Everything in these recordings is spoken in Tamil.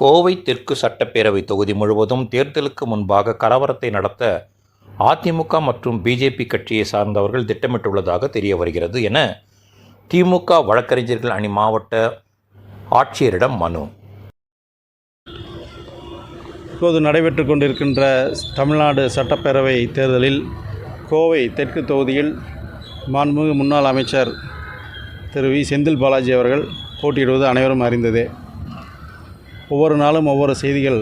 கோவை தெற்கு சட்டப்பேரவை தொகுதி முழுவதும் தேர்தலுக்கு முன்பாக கலவரத்தை நடத்த அதிமுக மற்றும் பிஜேபி கட்சியை சார்ந்தவர்கள் திட்டமிட்டுள்ளதாக தெரிய வருகிறது என திமுக வழக்கறிஞர்கள் அணி மாவட்ட ஆட்சியரிடம் மனு. இப்போது நடைபெற்று கொண்டிருக்கின்ற தமிழ்நாடு சட்டப்பேரவை தேர்தலில் கோவை தெற்கு தொகுதியில் மாண்புமிகு முன்னாள் அமைச்சர் திரு வி. செந்தில் பாலாஜி அவர்கள் போட்டியிடுவது அனைவரும் அறிந்ததே. ஒவ்வொரு நாளும் ஒவ்வொரு செய்திகள்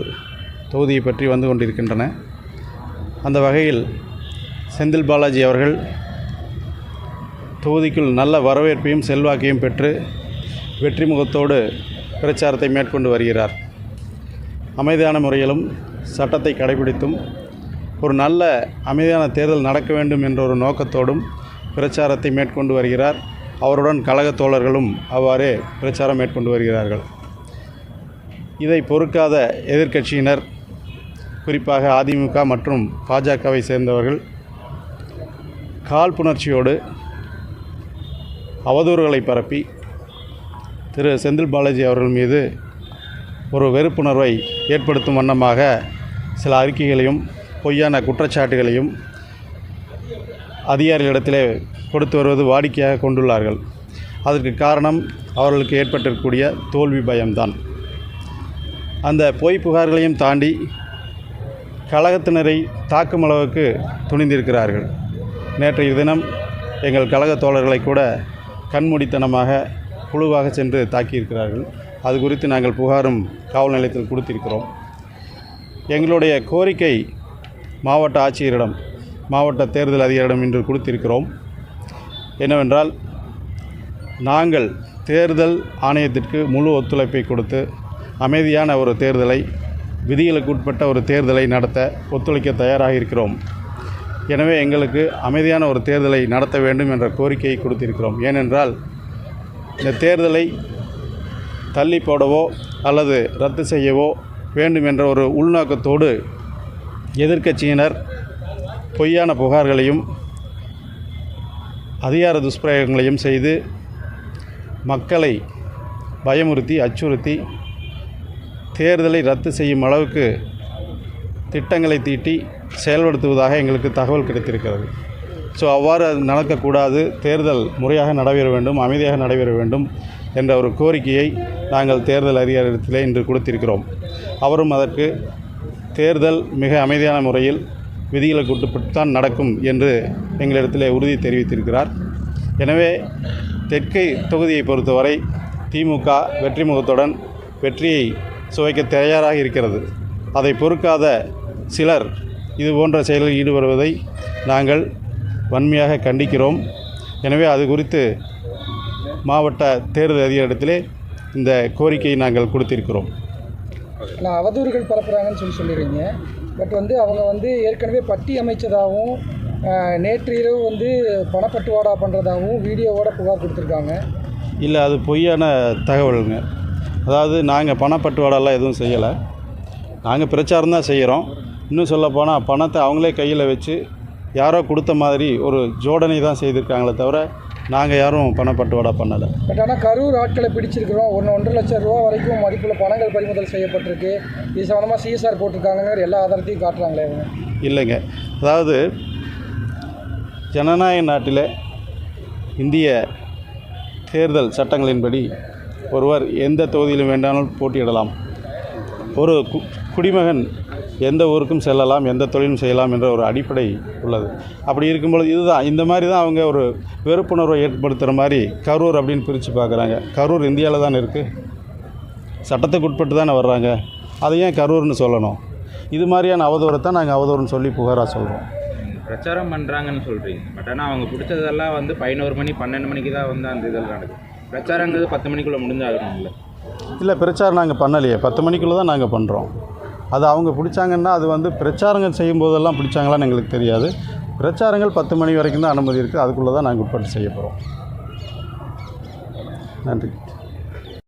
தொகுதியை பற்றி வந்து கொண்டிருக்கின்றன. அந்த வகையில் செந்தில் பாலாஜி அவர்கள் தொகுதிக்குள் நல்ல வரவேற்பையும் செல்வாக்கையும் பெற்று வெற்றி முகத்தோடு பிரச்சாரத்தை மேற்கொண்டு வருகிறார். அமைதியான முறையிலும் சட்டத்தை கடைபிடித்தும் ஒரு நல்ல அமைதியான தேர்தல் நடக்க வேண்டும் என்ற ஒரு நோக்கத்தோடும் பிரச்சாரத்தை மேற்கொண்டு வருகிறார். அவருடன் கழக தோழர்களும் அவ்வாறே பிரச்சாரம் மேற்கொண்டு வருகிறார்கள். இதை பொறுக்காத எதிர்க்கட்சியினர், குறிப்பாக அதிமுக மற்றும் பாஜகவை சேர்ந்தவர்கள் காழ்ப்புணர்ச்சியோடு அவதூறுகளை பரப்பி திரு செந்தில் பாலாஜி அவர்கள் மீது ஒரு வெறுப்புணர்வை ஏற்படுத்தும் வண்ணமாக சில அறிக்கைகளையும் பொய்யான குற்றச்சாட்டுகளையும் அதிகாரிகளிடத்திலே கொடுத்து வருவது வாடிக்கையாக கொண்டுள்ளார்கள். அதற்கு காரணம் அவர்களுக்கு ஏற்பட்டிருக்கக்கூடிய தோல்வி பயம்தான். அந்த பொய் புகார்களையும் தாண்டி கழகத்தினரை தாக்கும் அளவுக்கு துணிந்திருக்கிறார்கள். நேற்றைய தினம் எங்கள் கழக தோழர்களை கூட கண்மூடித்தனமாக குழுவாக சென்று தாக்கியிருக்கிறார்கள். அது குறித்து நாங்கள் புகாரும் காவல் நிலையத்தில் கொடுத்திருக்கிறோம். எங்களுடைய கோரிக்கை மாவட்ட ஆட்சியரிடம், மாவட்ட தேர்தல் அதிகாரிடம் இன்று கொடுத்திருக்கிறோம். என்னவென்றால், நாங்கள் தேர்தல் ஆணையத்திற்கு முழு ஒத்துழைப்பை கொடுத்து அமைதியான ஒரு தேர்தலை, விதிகளுக்கு உட்பட்ட ஒரு தேர்தலை நடத்த ஒத்துழைக்க தயாராக இருக்கிறோம். எனவே எங்களுக்கு அமைதியான ஒரு தேர்தலை நடத்த வேண்டும் என்ற கோரிக்கையை கொடுத்திருக்கிறோம். ஏனென்றால், இந்த தேர்தலை தள்ளி போடவோ அல்லது ரத்து செய்யவோ வேண்டும் என்ற ஒரு உள்நோக்கத்தோடு எதிர்க்கட்சியினர் பொய்யான புகார்களையும் அதிகார துஷ்பிரயோகங்களையும் செய்து மக்களை பயமுறுத்தி அச்சுறுத்தி தேர்தலை ரத்து செய்யும் அளவுக்கு திட்டங்களை தீட்டி செயல்படுத்துவதாக எங்களுக்கு தகவல் கிடைத்திருக்கிறது. அவ்வாறு அது நடக்கக்கூடாது, தேர்தல் முறையாக நடைபெற வேண்டும், அமைதியாக நடைபெற வேண்டும் என்ற ஒரு கோரிக்கையை நாங்கள் தேர்தல் அதிகாரியிடத்திலே இன்று கொடுத்திருக்கிறோம். அவரும் அதற்கு தேர்தல் மிக அமைதியான முறையில் விதிகளுக்கு உட்பட்டு தான் நடக்கும் என்று எங்களிடத்திலே உறுதி தெரிவித்திருக்கிறார். எனவே தெற்கை தொகுதியை பொறுத்தவரை திமுக வெற்றி முகத்துடன் வெற்றியை சுவைக்க தயாராக இருக்கிறது. அதை பொறுக்காத சிலர் இது போன்ற செயலில் ஈடுபடுவதை நாங்கள் வன்மையாக கண்டிக்கிறோம். எனவே அது குறித்து மாவட்ட தேர்தல் அதிகாரியிடத்திலே இந்த கோரிக்கையை நாங்கள் கொடுத்திருக்கிறோம். அவதூறுகள் பரப்புகிறாங்கன்னு சொல்லிடுறீங்க. பட் அவங்க ஏற்கனவே பட்டி அமைச்சதாகவும் நேற்று இரவு பணப்பட்டுவாடா பண்ணுறதாகவும் வீடியோவோட புகார் கொடுத்துருக்காங்க. இல்லை, அது பொய்யான தகவலுங்க. அதாவது நாங்கள் பணப்பட்டுவாடெல்லாம் எதுவும் செய்யலை. நாங்கள் பிரச்சாரம் தான் செய்கிறோம். இன்னும் சொல்லப்போனால் பணத்தை அவங்களே கையில் வச்சு யாரோ கொடுத்த மாதிரி ஒரு ஜோடனை தான் செய்திருக்காங்களே தவிர நாங்கள் யாரும் பணப்பட்டுவாடா பண்ணலை. பட் ஆனால் கரூர் ஆட்களை பிடிச்சிருக்கிறோம். 1.5 லட்சம் ரூபா வரைக்கும் மதிப்புள்ள பணங்கள் பறிமுதல் செய்யப்பட்டிருக்கு. இது சம்மந்தமாக சிஎஸ்ஆர் போட்டிருக்காங்கிற எல்லா ஆதாரத்தையும் காட்டுறாங்களே அவங்க. இல்லைங்க, அதாவது ஜனநாயக நாட்டில் இந்திய தேர்தல் சட்டங்களின்படி ஒருவர் எந்த தொகுதியிலும் வேண்டாலும் போட்டியிடலாம். ஒரு குடிமகன் எந்த ஊருக்கும் செல்லலாம், எந்த தொழிலும் செய்யலாம் என்ற ஒரு அடிப்படை உள்ளது. அப்படி இருக்கும்பொழுது இதுதான், இந்த மாதிரி தான் அவங்க ஒரு வெறுப்புணர்வை ஏற்படுத்துகிற மாதிரி கரூர் அப்படின்னு பிரித்து பார்க்குறாங்க. கரூர் இந்தியாவில் தானே இருக்குது, சட்டத்துக்கு உட்பட்டு தானே வர்றாங்க. அதை ஏன் கரூர்னு சொல்லணும்? இது மாதிரியான அவதூறத்தை நாங்கள் அவதூறுன்னு சொல்லி புகாராக சொல்கிறோம். பிரச்சாரம் பண்ணுறாங்கன்னு சொல்கிறீங்க. பட் ஆனால் அவங்க பிடிச்சதெல்லாம் 11 மணி 12 மணிக்கு தான் அந்த இதெல்லாம் நடக்குது. பிரச்சாரங்கிறது 10 மணிக்குள்ளே முடிஞ்சாகணும்ல? இல்லை, பிரச்சாரம் நாங்கள் பண்ணலையே, 10 மணிக்குள்ளே தான் நாங்கள் பண்ணுறோம். அது அவங்க பிடிச்சாங்கன்னா அது பிரச்சாரங்கள் செய்யும்போதெல்லாம் பிடிச்சாங்களான்னு எங்களுக்கு தெரியாது. பிரச்சாரங்கள் 10 மணி வரைக்கும் தான் அனுமதி இருக்குது. அதுக்குள்ளே தான் நாங்கள் உட்பட்டு செய்ய போகிறோம். நன்றி.